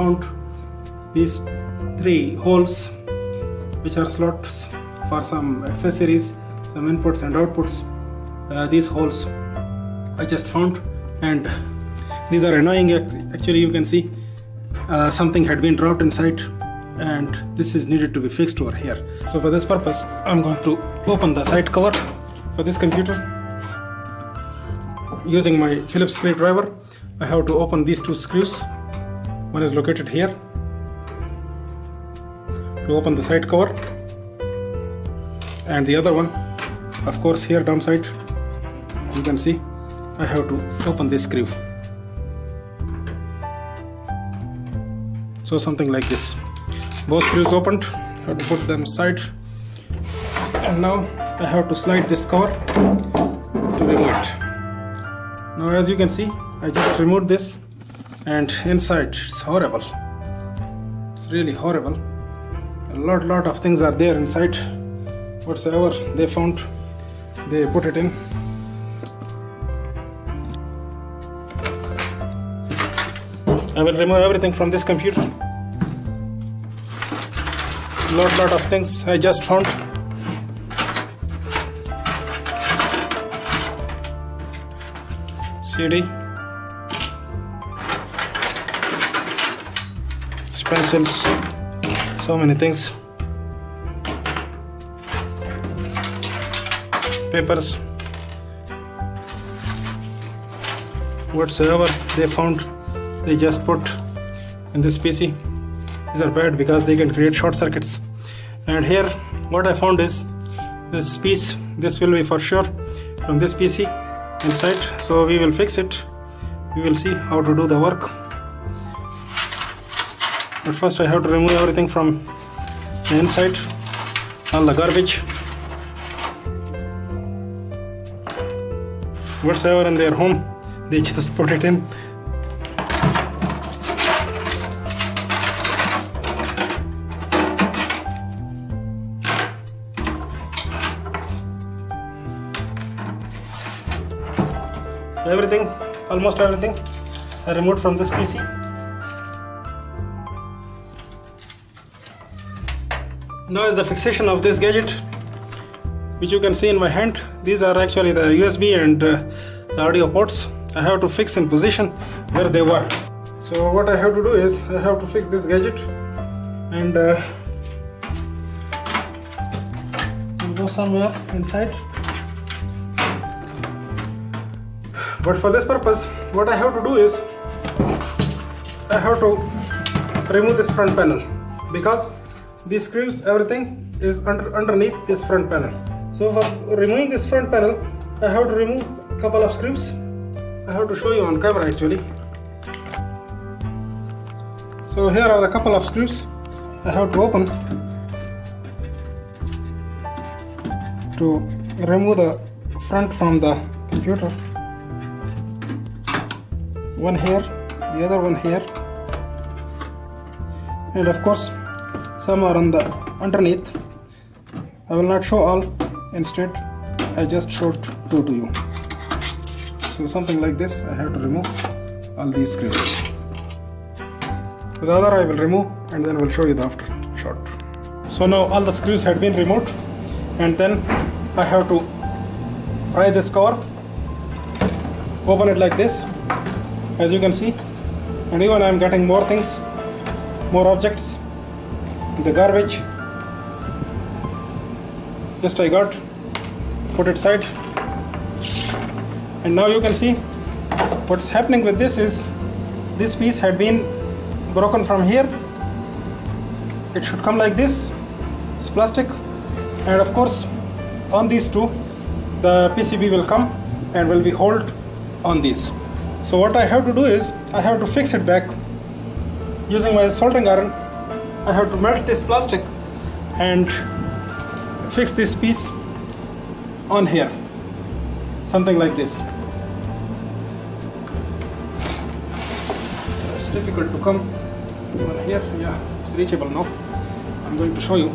found these 3 holes which are slots for some accessories, some inputs and outputs. These holes I just found, and these are annoying. Actually, you can see something had been dropped inside, and this is needed to be fixed over here. So for this purpose, I'm going to open the side cover for this computer. Using my Phillips screwdriver, I have to open these 2 screws. One is located here to open the side cover, and the other one, of course, here downside. You can see I have to open this screw. So something like this. Both screws opened. I have to put them aside, and now I have to slide this cover to remove it. Now, as you can see, I just removed this, and inside it's horrible. It's really horrible. A lot of things are there inside. Whatsoever they found, they put it in. I will remove everything from this computer. Lot of things I just found. CD, pencils, so many things, papers, whatsoever they found, they just put in this PC. These are bad because they can create short circuits. And here what I found is this piece. This will be for sure from this PC inside, so we will fix it. We will see how to do the work, but first I have to remove everything from the inside, all the garbage, whatsoever in their home, they just put it in. So everything, almost everything, I removed from this PC. Now is the fixation of this gadget, which you can see in my hand. These are actually the USB and the audio ports. I have to fix in position where they were. So what I have to do is I have to fix this gadget, and go somewhere inside. But for this purpose, what I have to do is I have to remove this front panel, because these screws, everything is underneath this front panel. So for removing this front panel, I have to remove a couple of screws. I have to show you on camera actually. So here are the couple of screws I have to open to remove the front from the computer. One here, the other one here, and of course some are on the underneath. I will not show all, instead I just showed 2 to you. So something like this, I have to remove all these screws. The other I will remove, and then I will show you the after shot. So now all the screws had been removed, and then I have to pry this cover, open it like this, as you can see, and even I am getting more things, more objects, the garbage just I got, put it aside. And now you can see what's happening with this is this piece had been broken from here. It should come like this. It's plastic, and of course on these 2 the PCB will come and will be held on these. So what I have to do is I have to fix it back using my soldering iron. I have to melt this plastic and fix this piece on here, something like this. It's difficult to come even here. Yeah, it's reachable now. I'm going to show you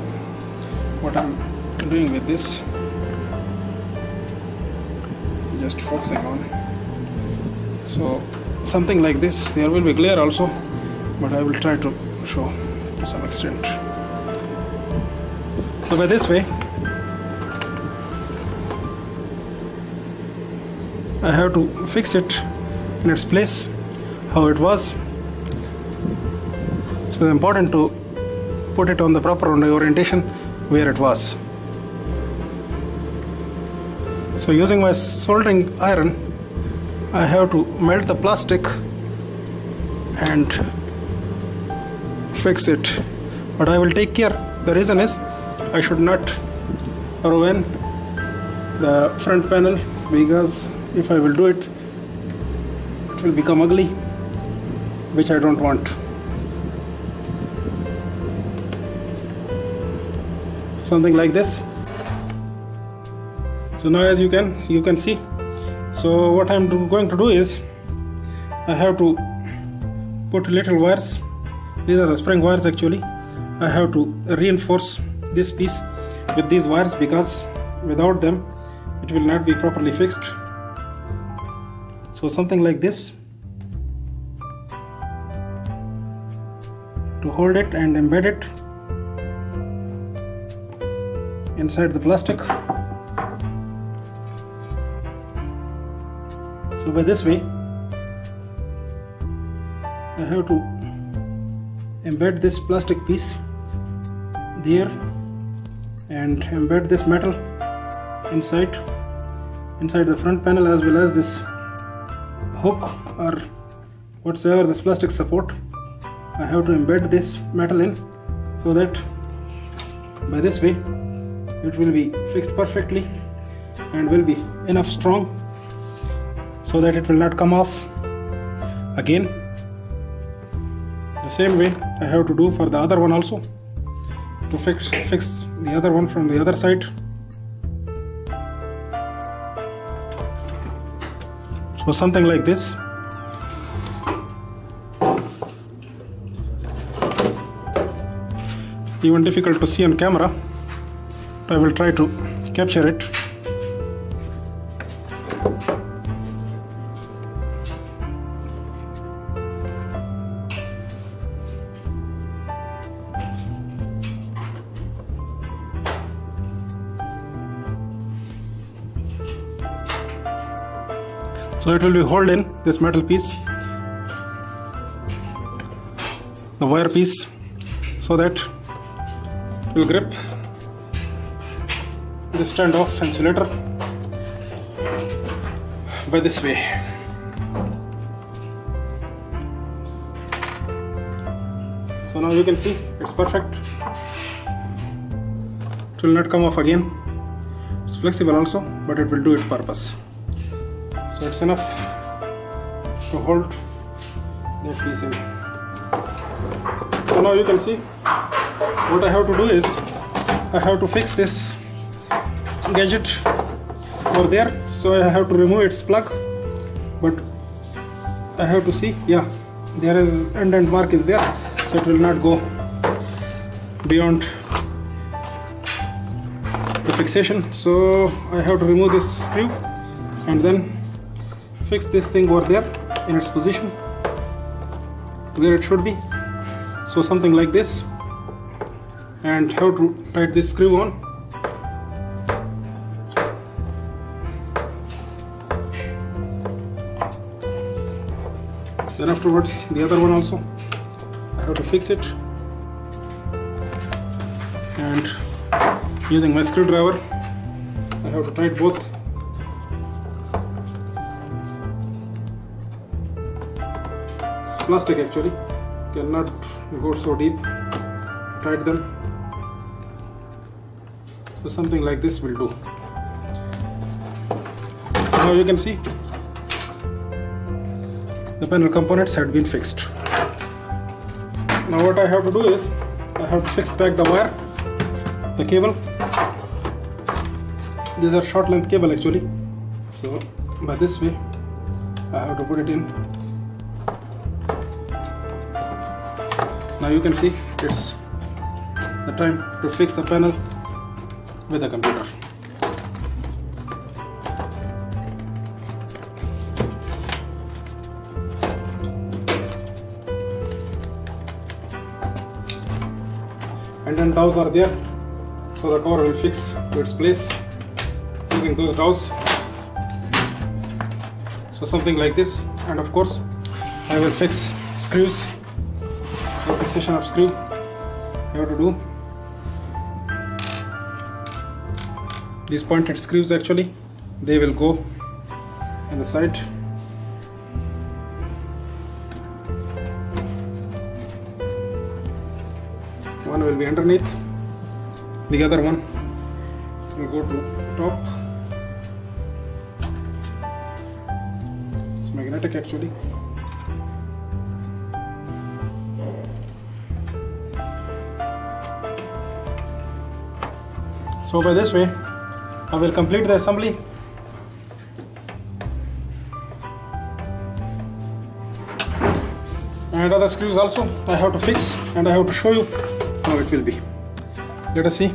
what I'm doing with this. Just focusing on. So something like this. There will be glare also. but I will try to show to some extent. So by this way I have to fix it in its place how it was. So it's important to put it on the proper orientation where it was. So using my soldering iron, I have to melt the plastic and fix it. But I will take care. The reason is I should not ruin the front panel, because if I will do it, it will become ugly, which I don't want. Something like this. So now as you can see, so what I'm going to do is I have to put little wires. These are the spring wires actually. I have to reinforce this piece with these wires, because without them it will not be properly fixed. So something like this to hold it and embed it inside the plastic. So by this way I have to embed this plastic piece there and embed this metal inside the front panel, as well as this hook or whatsoever this plastic support. I have to embed this metal in, so that by this way it will be fixed perfectly and will be enough strong so that it will not come off again. The same way I have to do for the other one also, to fix the other one from the other side. So something like this. Even difficult to see on camera, I will try to capture it. So it will be hold in this metal piece, the wire piece, so that it will grip the standoff insulator by this way. So now you can see it's perfect. It will not come off again. It's flexible also, but it will do its purpose. So it's enough to hold that piece in. So now you can see what I have to do is I have to fix this gadget over there. So I have to remove its plug, but I have to see, yeah, there is indent mark is there, so it will not go beyond the fixation. So I have to remove this screw and then fix this thing over there in its position where it should be. So something like this, and how to tight this screw on. Then afterwards the other one also I have to fix it, and using my screwdriver I have to tighten both. It's plastic actually, cannot go so deep. Tighten them. So something like this will do. Now you can see the panel components had been fixed. Now what I have to do is I have to fix back the wire, the cable. These are short length cable actually. So by this way I have to put it in. Now you can see it's the time to fix the panel with the computer. and then dowels are there, so the cover will fix to its place using those dowels. So something like this, and of course I will fix screws. So fixation of screw you have to do. These pointed screws, actually they will go in the side. One will be underneath, the other one will go to top. It's magnetic actually. So by this way I will complete the assembly. And other screws also I have to fix, and I have to show you how it will be. Let us see.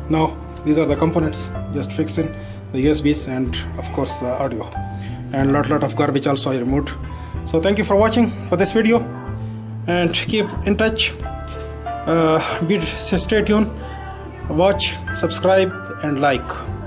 Now these are the components, just fixing the USBs and of course the audio, and lot of garbage also I removed. So thank you for watching for this video, and keep in touch. Stay tuned, watch, subscribe and like.